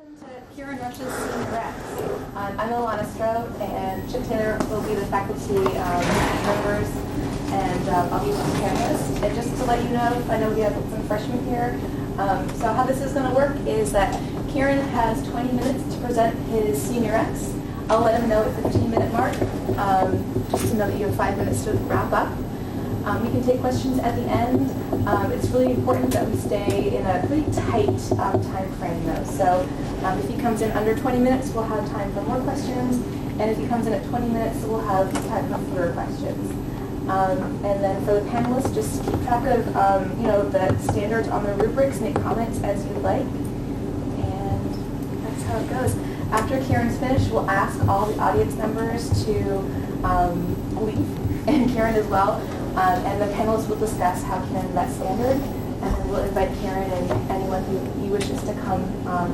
Welcome to Keiran Rush's Senior Rex. I'm Alana Stroh, and Chip Taylor will be the faculty members, and I'll be the panelist. And just to let you know, I know we have some freshmen here, so how this is going to work is that Keiran has 20 minutes to present his Senior Rex. I'll let him know at the 15-minute mark, just to know that you have 5 minutes to wrap up. We can take questions at the end. It's really important that we stay in a pretty tight time frame though. So if he comes in under 20 minutes, we'll have time for more questions. And if he comes in at 20 minutes, we'll have time for fewer questions. And then for the panelists, just keep track of the standards on the rubrics, make comments as you'd like. And that's how it goes. After Keiran's finished, we'll ask all the audience members to leave, and Keiran as well. And the panelists will discuss how Keiran met standard, and then we'll invite Keiran and anyone who wishes to come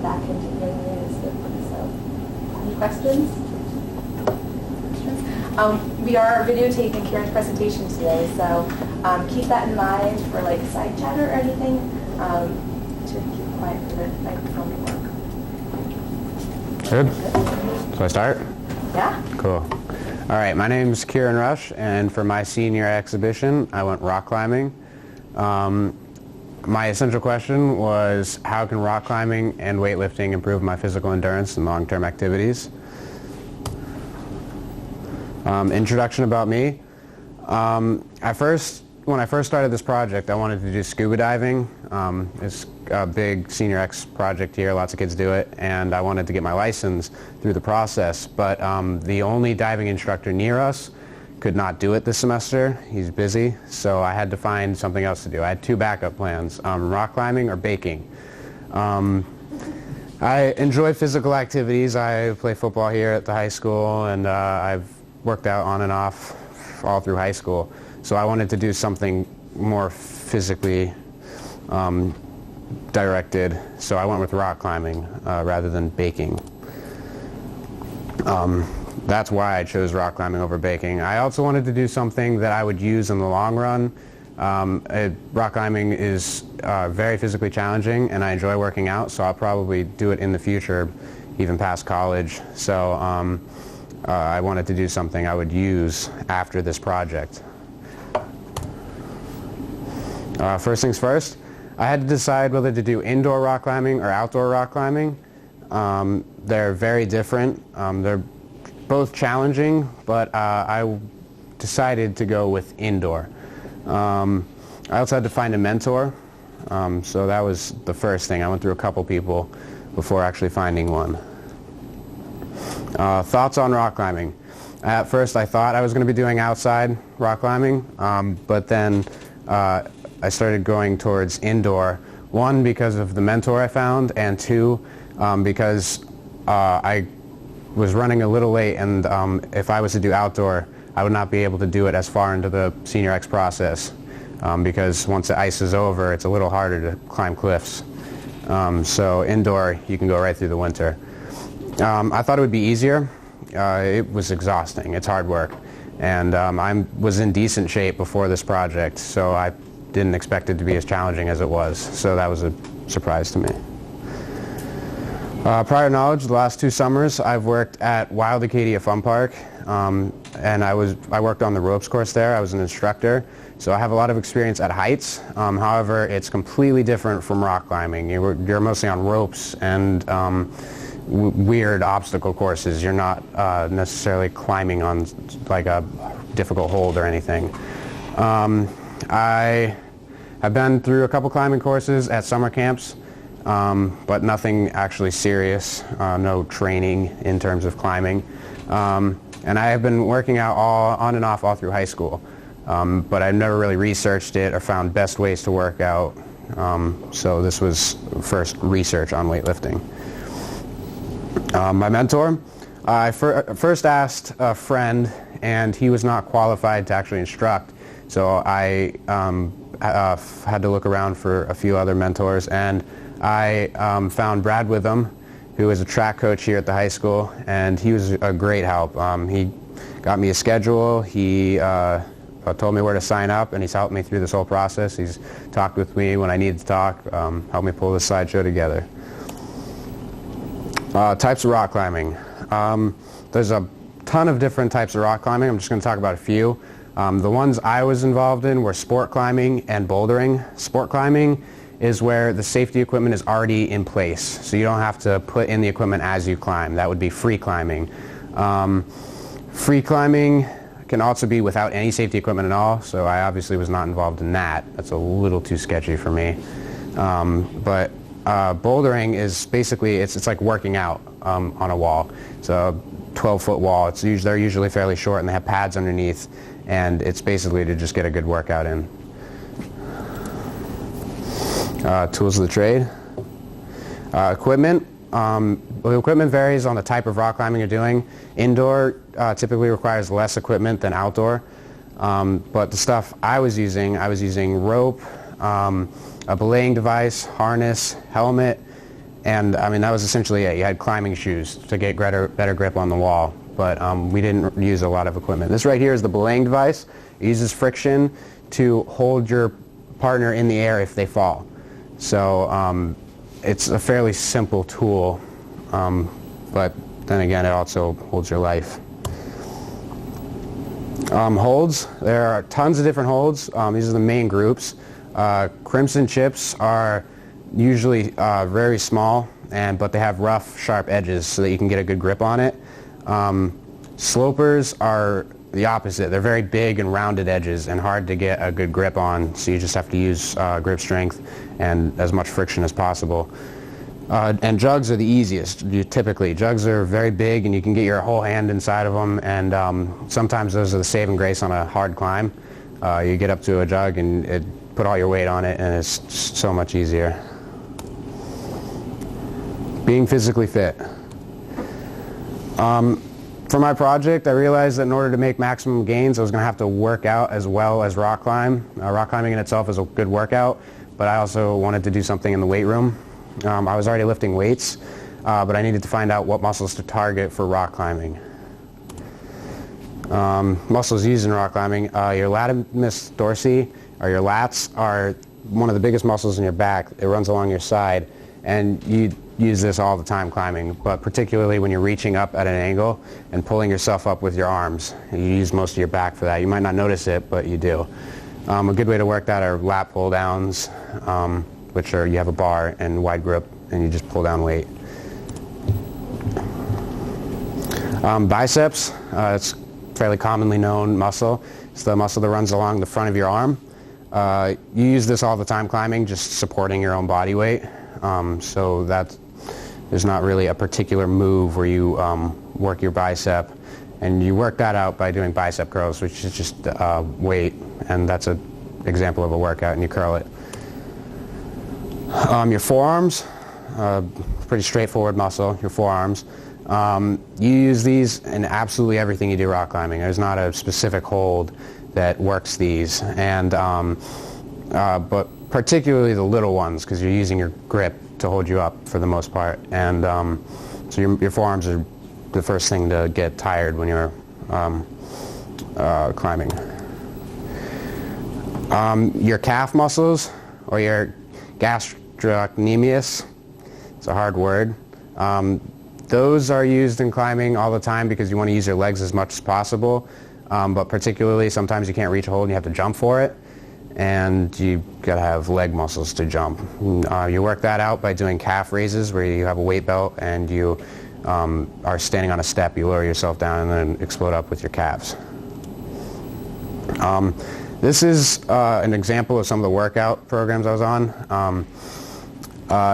back into hearing his input. So, any questions? We are videotaping Keiran's presentation today, so keep that in mind for like side chatter or anything to keep quiet for the microphone work. Good. So I start? Yeah. Cool. All right, my name's Keiran Rush, and for my senior exhibition, I went rock climbing. My essential question was, how can rock climbing and weightlifting improve my physical endurance in long-term activities? Introduction about me. When I first started this project, I wanted to do scuba diving. It's a big senior X project here, lots of kids do it, and I wanted to get my license through the process, but the only diving instructor near us could not do it this semester. He's busy, so I had to find something else to do. I had two backup plans, rock climbing or baking. I enjoy physical activities. I play football here at the high school, and I've worked out on and off all through high school. So I wanted to do something more physically directed, so I went with rock climbing rather than baking. That's why I chose rock climbing over baking. I also wanted to do something that I would use in the long run. Rock climbing is very physically challenging, and I enjoy working out, so I'll probably do it in the future, even past college. So I wanted to do something I would use after this project. First things first, I had to decide whether to do indoor rock climbing or outdoor rock climbing. They're very different. They're both challenging, but I decided to go with indoor. I also had to find a mentor, so that was the first thing. I went through a couple people before actually finding one. Thoughts on rock climbing. At first I thought I was going to be doing outside rock climbing, but then I started going towards indoor, one because of the mentor I found, and two because I was running a little late, and if I was to do outdoor, I would not be able to do it as far into the Senior X process because once the ice is over, it's a little harder to climb cliffs. So indoor, you can go right through the winter. I thought it would be easier. It was exhausting. It's hard work. And I was in decent shape before this project, so I didn't expect it to be as challenging as it was. So that was a surprise to me. Prior knowledge, the last 2 summers, I've worked at Wild Acadia Fun Park, and I worked on the ropes course there. I was an instructor, so I have a lot of experience at heights. However, it's completely different from rock climbing. You're mostly on ropes and weird obstacle courses. You're not necessarily climbing on like a difficult hold or anything. I have been through a couple climbing courses at summer camps, but nothing actually serious, no training in terms of climbing. And I have been working out on and off all through high school, but I've never really researched it or found best ways to work out. So this was first research on weightlifting. My mentor, I first asked a friend, and he was not qualified to actually instruct, so I had to look around for a few other mentors, and I found Brad Witham, who is a track coach here at the high school, and he was a great help. He got me a schedule, he told me where to sign up, and he's helped me through this whole process. He's talked with me when I needed to talk, helped me pull this slideshow together. Types of rock climbing. There's a ton of different types of rock climbing. I'm just going to talk about a few. The ones I was involved in were sport climbing and bouldering. Sport climbing is where the safety equipment is already in place, so you don't have to put in the equipment as you climb. That would be free climbing. Free climbing can also be without any safety equipment at all, so I obviously was not involved in that. That's a little too sketchy for me. But bouldering is basically, it's like working out on a wall. It's a 12-foot wall. They're usually fairly short and they have pads underneath, and it's basically to just get a good workout in. Tools of the trade. Equipment. The equipment varies on the type of rock climbing you're doing. Indoor typically requires less equipment than outdoor. But the stuff I was using rope, a belaying device, harness, helmet, and I mean that was essentially it. You had climbing shoes to get better grip on the wall, but we didn't use a lot of equipment. This right here is the belaying device. It uses friction to hold your partner in the air if they fall. So it's a fairly simple tool, but then again it also holds your life. Holds. There are tons of different holds. These are the main groups. Crimson chips are usually very small, but they have rough, sharp edges so that you can get a good grip on it. Slopers are the opposite. They're very big and rounded edges and hard to get a good grip on, so you just have to use grip strength and as much friction as possible. And jugs are the easiest. Typically, jugs are very big and you can get your whole hand inside of them, and sometimes those are the saving grace on a hard climb. You get up to a jug and put all your weight on it, and it's so much easier. Being physically fit. For my project, I realized that in order to make maximum gains, I was going to have to work out as well as rock climb. Rock climbing in itself is a good workout, but I also wanted to do something in the weight room. I was already lifting weights, but I needed to find out what muscles to target for rock climbing. Muscles used in rock climbing, your latissimus dorsi, or your lats, are one of the biggest muscles in your back. It runs along your side, and you use this all the time climbing, but particularly when you're reaching up at an angle and pulling yourself up with your arms. You use most of your back for that. You might not notice it, but you do. A good way to work that are lat pull downs, which are, you have a bar and wide grip and you just pull down weight. Biceps, it's a fairly commonly known muscle. It's the muscle that runs along the front of your arm. You use this all the time climbing, just supporting your own body weight. So there's not really a particular move where you work your bicep, and you work that out by doing bicep curls, which is just weight, and that's an example of a workout, and you curl it. Your forearms, pretty straightforward muscle, your forearms. You use these in absolutely everything you do rock climbing. There's not a specific hold that works these, and but particularly the little ones, because you're using your grip to hold you up for the most part, and so your forearms are the first thing to get tired when you're climbing. Your calf muscles, or your gastrocnemius, it's a hard word. Those are used in climbing all the time because you want to use your legs as much as possible, but particularly sometimes you can't reach a hold and you have to jump for it, and you gotta have leg muscles to jump. You work that out by doing calf raises, where you have a weight belt and you are standing on a step. You lower yourself down and then explode up with your calves. This is an example of some of the workout programs I was on.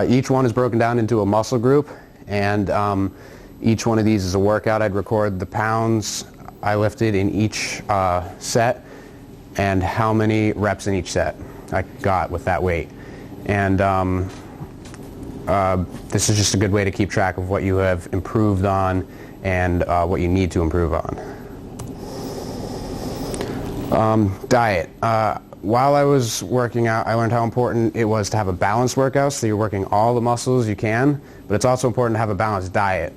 Each one is broken down into a muscle group, and each one of these is a workout. I'd record the pounds I lifted in each set and how many reps in each set I got with that weight. And this is just a good way to keep track of what you have improved on and what you need to improve on. Diet. While I was working out, I learned how important it was to have a balanced workout, so you're working all the muscles you can, but it's also important to have a balanced diet.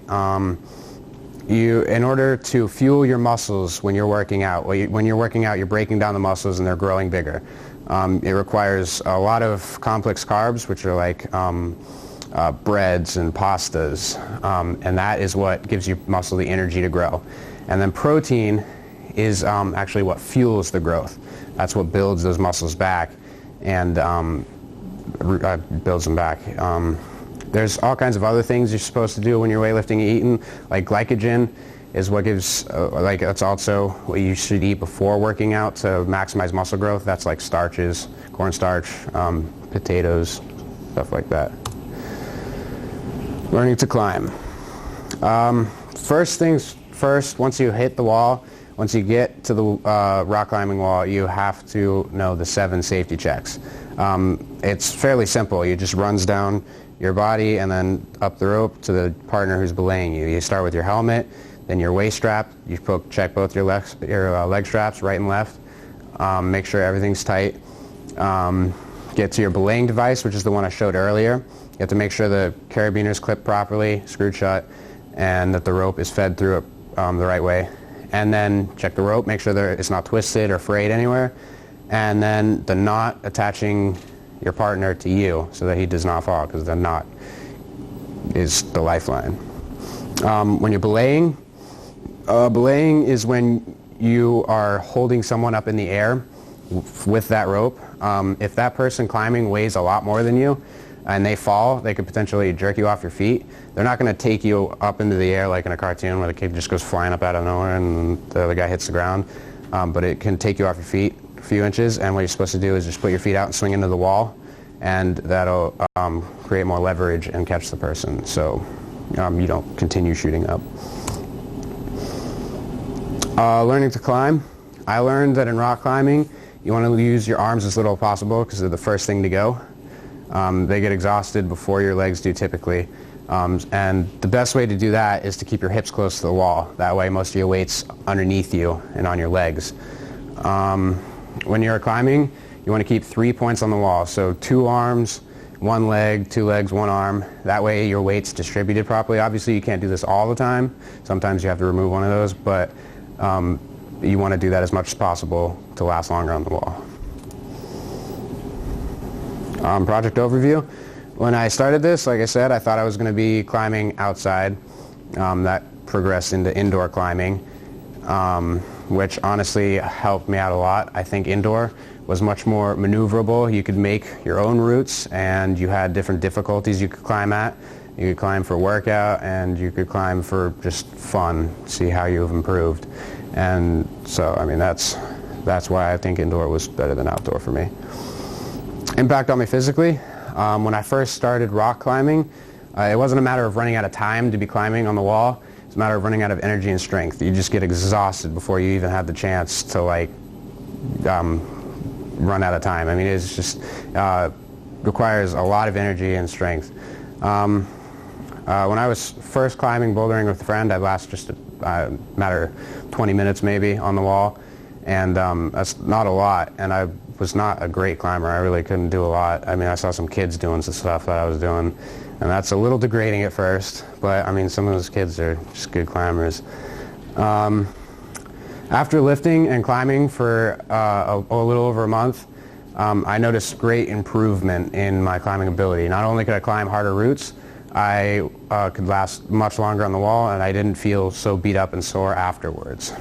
In order to fuel your muscles when you're working out, you're breaking down the muscles and they're growing bigger. It requires a lot of complex carbs, which are like breads and pastas, and that is what gives your muscle the energy to grow. And then protein is actually what fuels the growth. That's what builds those muscles back and builds them back. There's all kinds of other things you're supposed to do when you're weightlifting and eating, like glycogen is what gives, that's also what you should eat before working out to maximize muscle growth. That's like starches, cornstarch, potatoes, stuff like that. Learning to climb. First things first, once you hit the wall, once you get to the rock climbing wall, you have to know the 7 safety checks. It's fairly simple. You just runs down your body and then up the rope to the partner who's belaying you. You start with your helmet, then your waist strap. You check both your leg straps, right and left. Make sure everything's tight. Get to your belaying device, which is the one I showed earlier. You have to make sure the carabiner's clipped properly, screwed shut, and that the rope is fed through it the right way. And then check the rope, make sure that it's not twisted or frayed anywhere. And then the knot attaching your partner to you so that he does not fall, because the knot is the lifeline. When you're belaying, belaying is when you are holding someone up in the air with that rope. If that person climbing weighs a lot more than you and they fall, they could potentially jerk you off your feet. They're not going to take you up into the air like in a cartoon where the kid just goes flying up out of nowhere and the other guy hits the ground. But it can take you off your feet a few inches, and what you're supposed to do is just put your feet out and swing into the wall, and that'll create more leverage and catch the person, so you don't continue shooting up. Learning to climb. I learned that in rock climbing, you want to use your arms as little as possible because they're the first thing to go. They get exhausted before your legs do typically. And the best way to do that is to keep your hips close to the wall. That way most of your weight's underneath you and on your legs. When you're climbing, you want to keep 3 points on the wall. So 2 arms, 1 leg, 2 legs, 1 arm. That way your weight's distributed properly. Obviously you can't do this all the time. Sometimes you have to remove one of those, but you want to do that as much as possible to last longer on the wall. Project overview. When I started this, like I said, I thought I was going to be climbing outside. That progressed into indoor climbing, which honestly helped me out a lot. I think indoor was much more maneuverable. You could make your own routes, and you had different difficulties you could climb at. You could climb for workout, and you could climb for just fun, see how you've improved. And so, I mean, that's why I think indoor was better than outdoor for me. Impact on me physically. When I first started rock climbing, it wasn't a matter of running out of time to be climbing on the wall. It's a matter of running out of energy and strength. You just get exhausted before you even have the chance to run out of time. I mean, it's just requires a lot of energy and strength. When I was first climbing bouldering with a friend, I'd last just a matter of 20 minutes maybe on the wall, and that's not a lot. And I was not a great climber. I really couldn't do a lot. I mean, I saw some kids doing some stuff that I was doing, and that's a little degrading at first, but I mean, some of those kids are just good climbers. After lifting and climbing for a little over a month, I noticed great improvement in my climbing ability. Not only could I climb harder routes, I could last much longer on the wall, and I didn't feel so beat up and sore afterwards.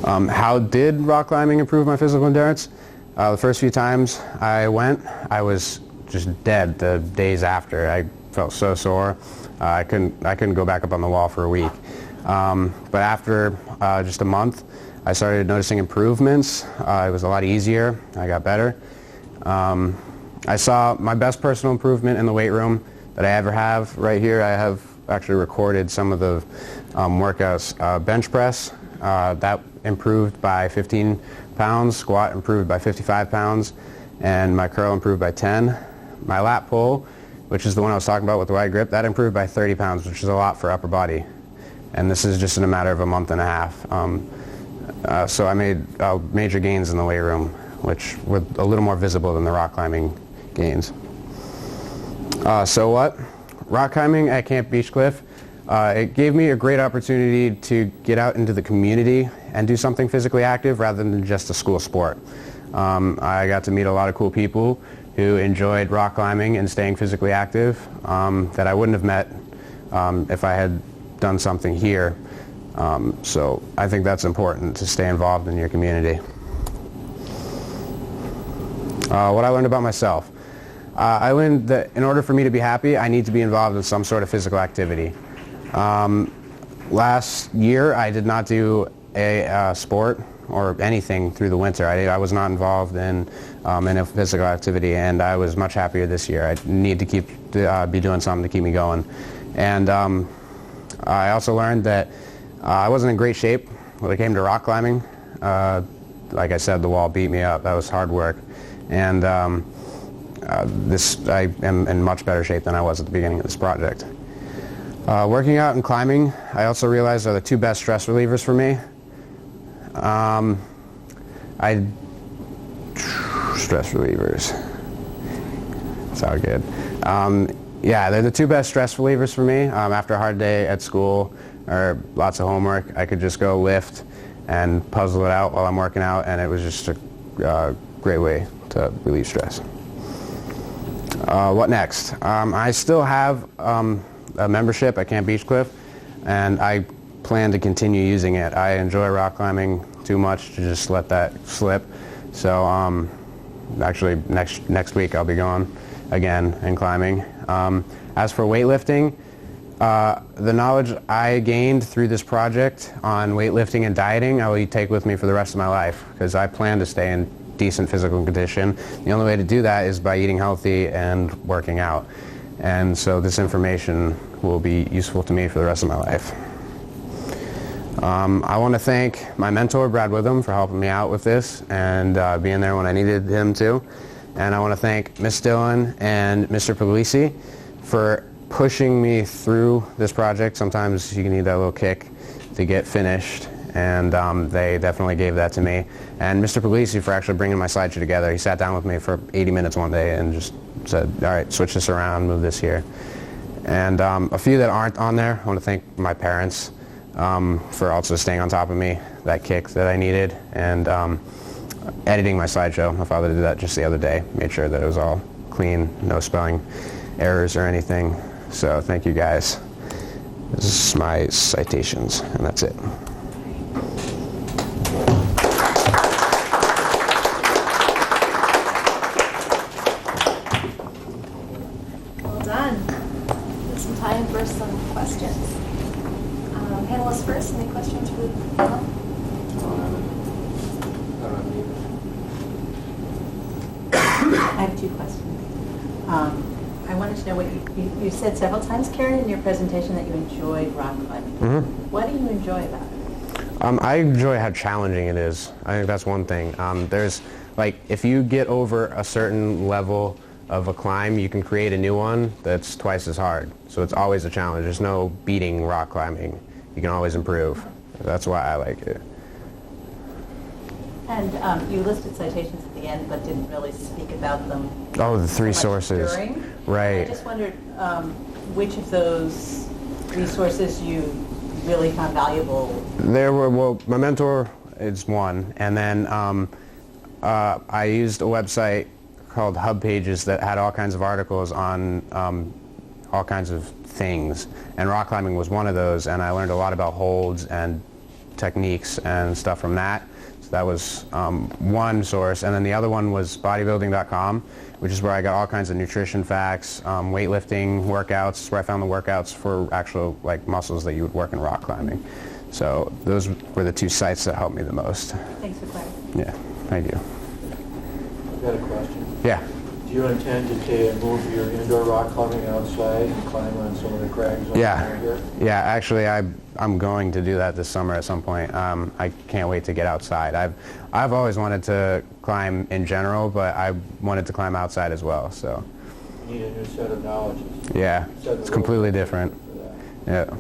How did rock climbing improve my physical endurance? The first few times I went, I was just dead the days after. I felt so sore. I couldn't go back up on the wall for a week. But after just a month, I started noticing improvements. It was a lot easier. I got better. I saw my best personal improvement in the weight room that I ever have. Right here, I have actually recorded some of the workouts. Bench press, that improved by 15 pounds. Squat improved by 55 pounds. And my curl improved by 10. My lat pull, which is the one I was talking about with the wide grip, that improved by 30 pounds, which is a lot for upper body. And this is just in a matter of a month and a half. So I made major gains in the weight room, which were a little more visible than the rock climbing gains. So what? Rock climbing at Camp Beechcliff, it gave me a great opportunity to get out into the community and do something physically active rather than just a school sport. I got to meet a lot of cool people who enjoyed rock climbing and staying physically active that I wouldn't have met if I had done something here. So I think that's important, to stay involved in your community. What I learned about myself. I learned that in order for me to be happy, I need to be involved in some sort of physical activity. Last year, I did not do a sport or anything through the winter. I was not involved in a physical activity, and I was much happier this year. I need to be doing something to keep me going. And I also learned that I wasn't in great shape when it came to rock climbing. Like I said, the wall beat me up. That was hard work. And I am in much better shape than I was at the beginning of this project. Working out and climbing, I also realized, are the two best stress relievers for me. Stress relievers. Sound good. Yeah, they're the two best stress relievers for me. After a hard day at school or lots of homework, I could just go lift and puzzle it out while I'm working out, and it was just a great way to relieve stress. What next? I still have a membership at Camp Beechcliff, and I plan to continue using it. I enjoy rock climbing too much to just let that slip. So actually next week I'll be going again and climbing. As for weightlifting, the knowledge I gained through this project on weightlifting and dieting I will take with me for the rest of my life, because I plan to stay in decent physical condition. The only way to do that is by eating healthy and working out. And so this information will be useful to me for the rest of my life. I want to thank my mentor, Brad Witham, for helping me out with this and being there when I needed him to. And I want to thank Miss Dillon and Mr. Puglisi for pushing me through this project. Sometimes you need that little kick to get finished, and they definitely gave that to me. And Mr. Puglisi for actually bringing my slideshow together. He sat down with me for 80 minutes one day and just said, all right, switch this around, move this here. And a few that aren't on there, I want to thank my parents for also staying on top of me, that kick that I needed, and editing my slideshow. My father did that just the other day, made sure that it was all clean, no spelling errors or anything. So thank you guys. This is my citations, and that's it. Well done. There's some time for some questions. Panelists first, any questions for the panel? I have two questions. I wanted to know what you said several times, Karen, in your presentation that you enjoyed rock climbing. Mm-hmm. What do you enjoy about it? I enjoy how challenging it is. I think that's one thing. There's, like, if you get over a certain level of a climb, you can create a new one that's twice as hard. So it's always a challenge. There's no beating rock climbing. You can always improve. That's why I like it. And you listed citations at the end, but didn't really speak about them. Oh, the three so much sources. during. Right. I just wondered which of those resources you really found valuable. There were, well, my mentor is one, and then I used a website called Hub Pages that had all kinds of articles on all kinds of things, and rock climbing was one of those, and I learned a lot about holds and techniques and stuff from that. So that was one source, and then the other one was bodybuilding.com, which is where I got all kinds of nutrition facts, weightlifting workouts, where I found the workouts for actual, like, muscles that you would work in rock climbing. So those were the two sites that helped me the most. Thanks for clarifying. Yeah, thank you. I've got a question. Yeah. Do you intend to move your indoor rock climbing outside and climb on some of the crags on here? Yeah, actually I'm going to do that this summer at some point. I can't wait to get outside. I've always wanted to climb in general, but I wanted to climb outside as well, so. You need a new set of knowledge. Yeah, it's completely different. Yeah.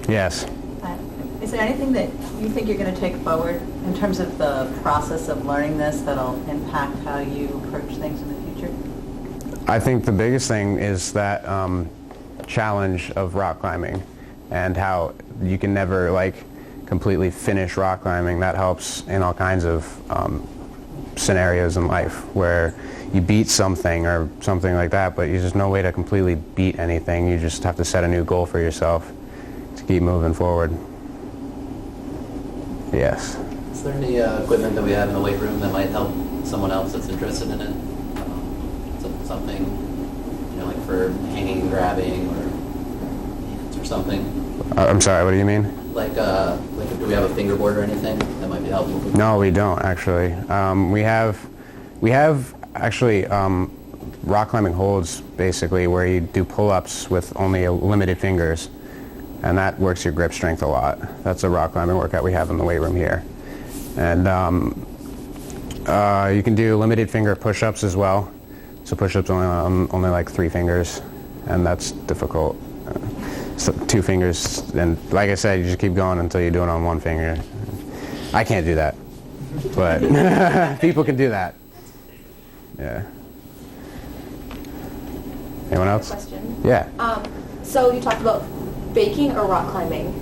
Yes. Is there anything that you think you're going to take forward in terms of the process of learning this that'll impact how you approach things in the future? I think the biggest thing is that challenge of rock climbing, and how you can never, like, completely finish rock climbing. That helps in all kinds of scenarios in life where you beat something or something like that, but there's no way to completely beat anything. You just have to set a new goal for yourself to keep moving forward. Yes. Is there any equipment that we have in the weight room that might help someone else that's interested in it? Something, you know, like for hanging and grabbing or hands or something? I'm sorry, what do you mean? Like do we have a fingerboard or anything that might be helpful? No, we don't actually. We have actually rock climbing holds basically where you do pull-ups with only limited fingers, and that works your grip strength a lot. That's a rock climbing workout we have in the weight room here. And you can do limited finger push-ups as well. So push-ups only like 3 fingers, and that's difficult. So 2 fingers, and like I said, you just keep going until you do it on 1 finger. I can't do that, but people can do that. Yeah. Anyone else? Question. Yeah. So you talked about baking or rock climbing.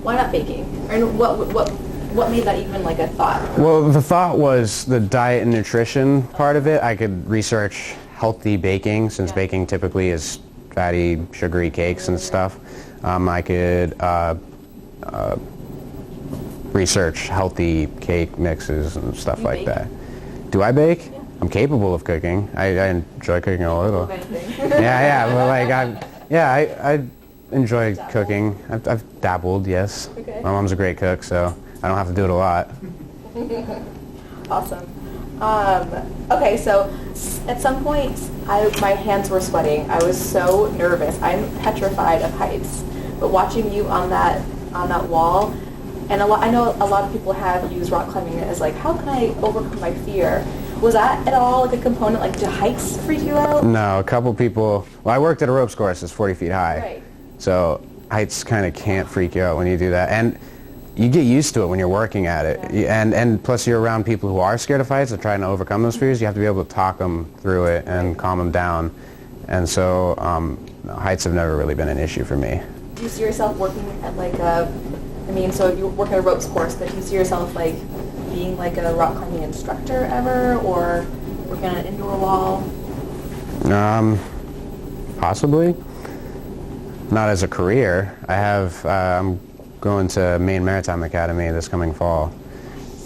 Why not baking? And what made that even like a thought? Well, the thought was the diet and nutrition part of it. I could research healthy baking, since baking typically is fatty, sugary cakes and stuff. I could research healthy cake mixes and stuff like that. Do I bake? Yeah. I'm capable of cooking. I enjoy cooking a little. Yeah. Well, like I enjoy cooking. I've dabbled, yes. Okay. My mom's a great cook, so I don't have to do it a lot. Awesome. Okay, so at some point, my hands were sweating. I was so nervous. I'm petrified of heights. But watching you on that wall, and I know a lot of people have used rock climbing as like, how can I overcome my fear? Was that at all like a component? Like, do heights freak you out? No, a couple people. Well, I worked at a ropes course that's 40 feet high. Right. So heights kind of can't freak you out when you do that. And you get used to it when you're working at it. Yeah. And plus you're around people who are scared of heights and trying to overcome those fears. You have to be able to talk them through it and calm them down. And so heights have never really been an issue for me. Do you see yourself working at like so you work at a ropes course, but do you see yourself like being like a rock climbing instructor ever, or working on an indoor wall? Possibly. Not as a career. I'm going to Maine Maritime Academy this coming fall.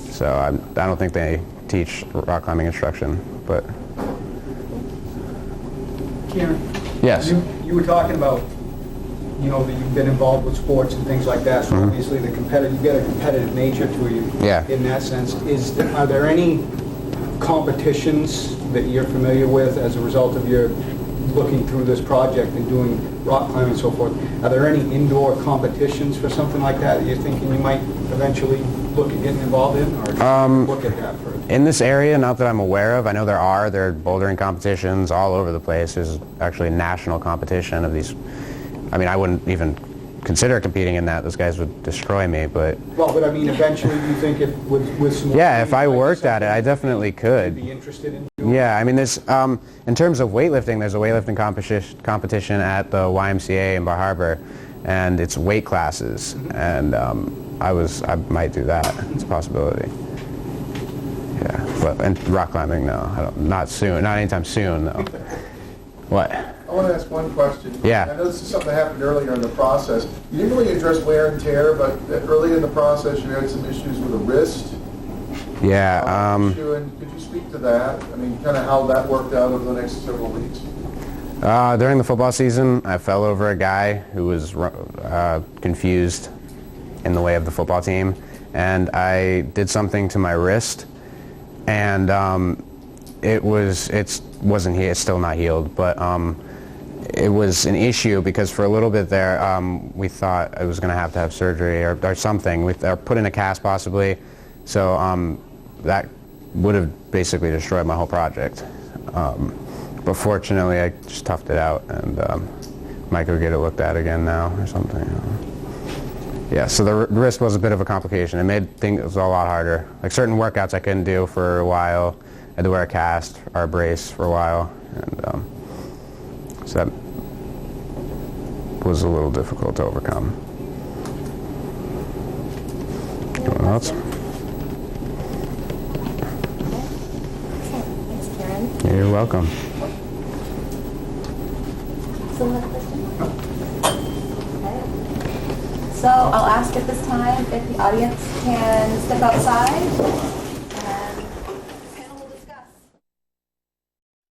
So I don't think they teach rock climbing instruction, but... Keiran? Yes? You were talking about, that you've been involved with sports and things like that, so obviously you've got a competitive nature to you. Yeah. In that sense. Are there any competitions that you're familiar with as a result of your looking through this project and doing rock climbing and so forth? Are there any indoor competitions for something like that you're thinking you might eventually look at getting involved in, or look at that first? In this area, not that I'm aware of. I know there are bouldering competitions all over the place. There's actually a national competition of these. I mean, I wouldn't even consider competing in that. Those guys would destroy me, but... Well, but I mean, eventually you think with some... Yeah, if I worked at it, I definitely could. Be interested in doing? Yeah, I mean, there's, in terms of weightlifting, there's a weightlifting competition at the YMCA in Bar Harbor, and it's weight classes, and I might do that. It's a possibility. Yeah, and rock climbing, no, not soon, not anytime soon, though. What? I want to ask one question. Yeah. I know this is something that happened earlier in the process. You didn't really address wear and tear, but early in the process you had some issues with the wrist. Yeah. Issue, and could you speak to that? I mean, kind of how that worked out over the next several weeks? During the football season, I fell over a guy who was confused in the way of the football team, and I did something to my wrist, and it's still not healed, but it was an issue because for a little bit there, we thought I was going to have surgery or something. We put in a cast possibly, so that would have basically destroyed my whole project. But fortunately, I just toughed it out, and might go get it looked at again now or something. Yeah, so the wrist was a bit of a complication. It made things a lot harder. Like certain workouts I couldn't do for a while. I had to wear a cast or a brace for a while, and so that was a little difficult to overcome. Anyone else? You're welcome. Similar question? Okay. So I'll ask at this time if the audience can step outside